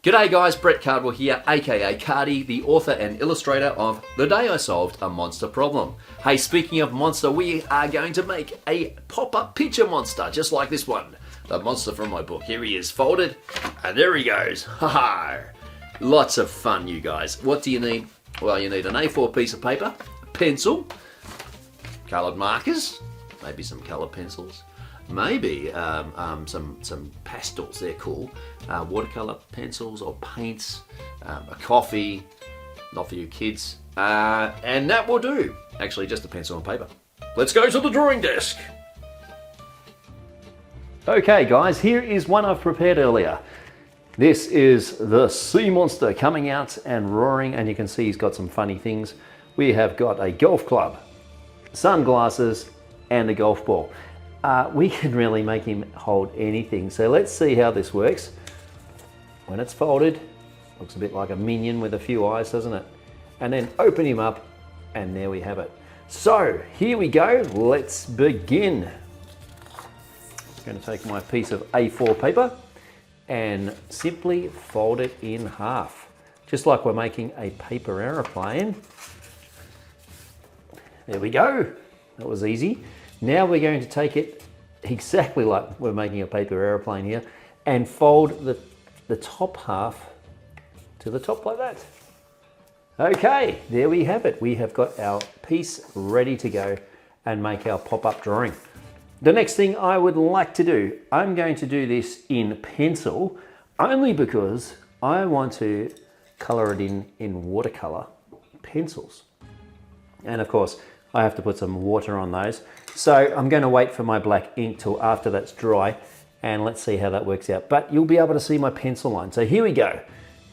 G'day guys, Brett Cardwell here, aka Cardy, the author and illustrator of The Day I Solved a Monster Problem. Hey, speaking of monster, we are going to make a pop-up picture monster, just like this one. The monster from my book. Here he is, folded, and there he goes. Haha! Lots of fun, you guys. What do you need? Well, you need an A4 piece of paper, a pencil, coloured markers, maybe some coloured pencils, maybe some pastels, they're cool, watercolour pencils or paints, a coffee, not for you kids, and that will do. Actually, just a pencil and paper. Let's go to the drawing desk. Okay guys, here is one I've prepared earlier. This is the sea monster coming out and roaring, and you can see he's got some funny things. We have got a golf club, sunglasses, and a golf ball. We can really make him hold anything. So let's see how this works. When it's folded, looks a bit like a minion with a few eyes, doesn't it? And then open him up, and there we have it. So here we go, let's begin. I'm going to take my piece of A4 paper and simply fold it in half, just like we're making a paper aeroplane. There we go, that was easy. Now we're going to take it exactly like we're making a paper aeroplane here and fold the top half to the top like that. Okay, there we have it. We have got our piece ready to go and make our pop-up drawing. The next thing I would like to do, I'm going to do this in pencil only because I want to colour it in watercolour pencils. And of course, I have to put some water on those. So I'm going to wait for my black ink till after that's dry, and let's see how that works out. But you'll be able to see my pencil line. So here we go.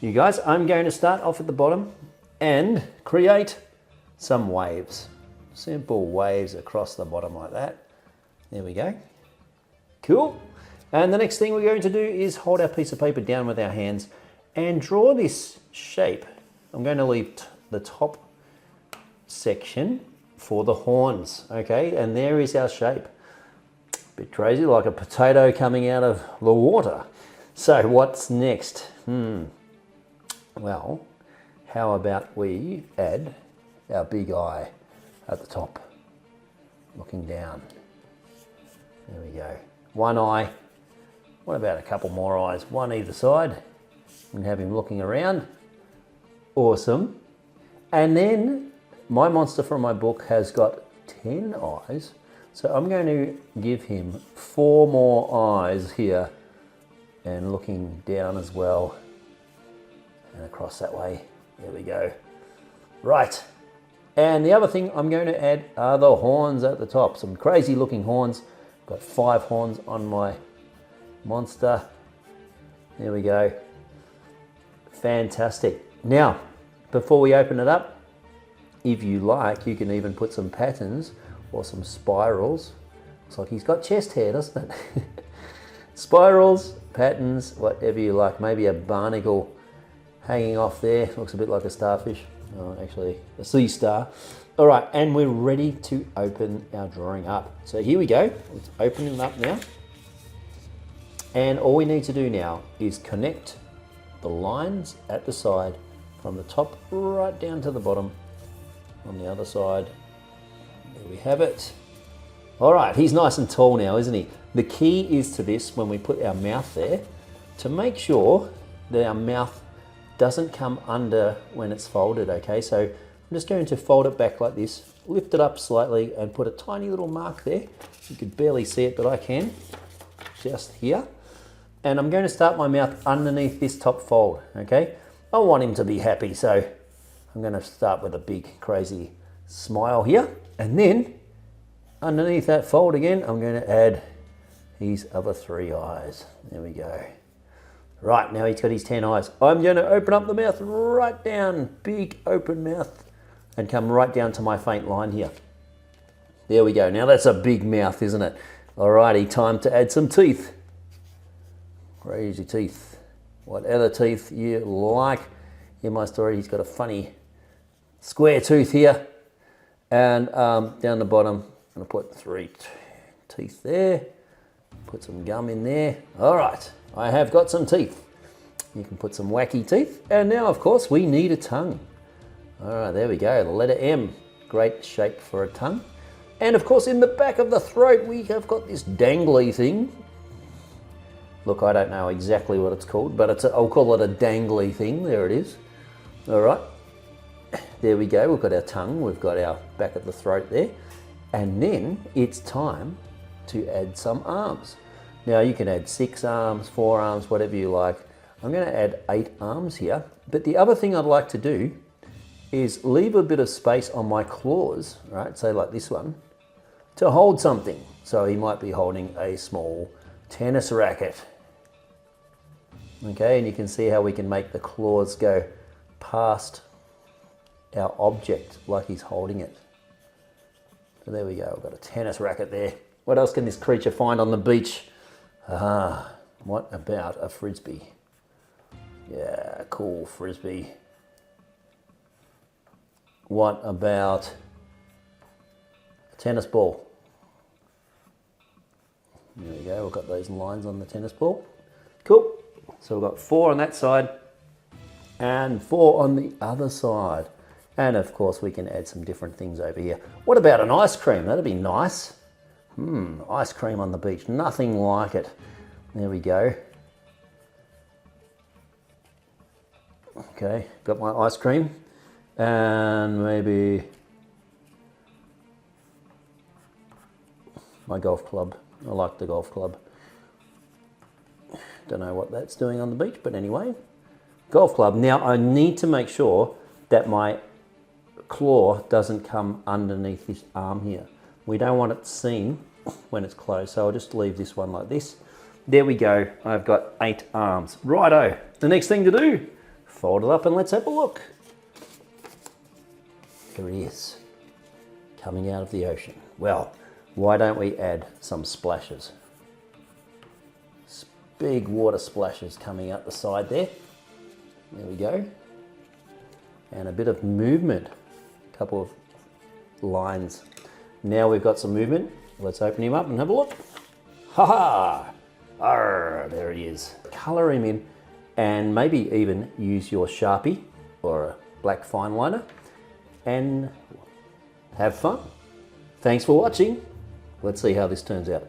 You guys, I'm going to start off at the bottom and create some waves. Simple waves across the bottom like that. There we go. Cool. And the next thing we're going to do is hold our piece of paper down with our hands and draw this shape. I'm going to leave the top section for the horns, okay? And there is our shape. Bit crazy, like a potato coming out of the water. So what's next? Well, how about we add our big eye at the top, looking down. There we go. One eye. What about a couple more eyes? One either side. And have him looking around. Awesome. And then my monster from my book has got 10 eyes. So I'm going to give him 4 more eyes here and looking down as well. And across that way. There we go. Right. And the other thing I'm going to add are the horns at the top. Some crazy looking horns. Got 5 horns on my monster. There we go. Fantastic. Now, before we open it up, if you like, you can even put some patterns or some spirals. Looks like he's got chest hair, doesn't it? Spirals, patterns, whatever you like. Maybe a barnacle hanging off there. Looks a bit like a starfish. Oh, actually, a sea star. All right, and we're ready to open our drawing up. So here we go. Let's open it up now. And all we need to do now is connect the lines at the side from the top right down to the bottom on the other side. There we have it. All right, he's nice and tall now, isn't he? The key is to this, when we put our mouth there, to make sure that our mouth doesn't come under when it's folded, okay? So I'm just going to fold it back like this, lift it up slightly and put a tiny little mark there. You could barely see it, but I can, just here. And I'm going to start my mouth underneath this top fold, okay? I want him to be happy, so I'm going to start with a big crazy smile here. And then underneath that fold again, I'm going to add his other 3 eyes. There we go. Right, now he's got his 10 eyes. I'm going to open up the mouth right down, big open mouth, and come right down to my faint line here. There we go. Now that's a big mouth, isn't it? Alrighty, time to add some teeth. Crazy teeth. Whatever teeth you like. In my story, he's got a funny square tooth here. And down the bottom, I'm going to put 3 teeth there. Put some gum in there. All right, I have got some teeth. You can put some wacky teeth. And now, of course, we need a tongue. All right, there we go, the letter M. Great shape for a tongue. And of course, in the back of the throat, we have got this dangly thing. Look, I don't know exactly what it's called, but I'll call it a dangly thing. There it is. All right, there we go. We've got our tongue, we've got our back of the throat there. And then it's time to add some arms. Now you can add 6 arms, 4 arms, whatever you like. I'm going to add 8 arms here. But the other thing I'd like to do is leave a bit of space on my claws, right? Say like this one, to hold something. So he might be holding a small tennis racket. Okay, and you can see how we can make the claws go past our object like he's holding it. So there we go, I've got a tennis racket there. What else can this creature find on the beach? What about a frisbee? Yeah, cool frisbee. What about a tennis ball? There we go, we've got those lines on the tennis ball. Cool. So we've got 4 on that side and 4 on the other side. And of course we can add some different things over here. What about an ice cream? That'd be nice. Ice cream on the beach, nothing like it. There we go. Okay, got my ice cream. And maybe my golf club. I like the golf club. Don't know what that's doing on the beach, but anyway, golf club. Now I need to make sure that my claw doesn't come underneath this arm here. We don't want it seen when it's closed, so I'll just leave this one like this. There we go, I've got 8 arms. Righto, the next thing to do, fold it up and let's have a look. Here he is, coming out of the ocean. Well, why don't we add some splashes? Big water splashes coming out the side there. There we go. And a bit of movement, a couple of lines. Now we've got some movement. Let's open him up and have a look. Ha ha! Arr, there he is. Color him in and maybe even use your Sharpie or a black fine liner and have fun. Thanks for watching. Let's see how this turns out.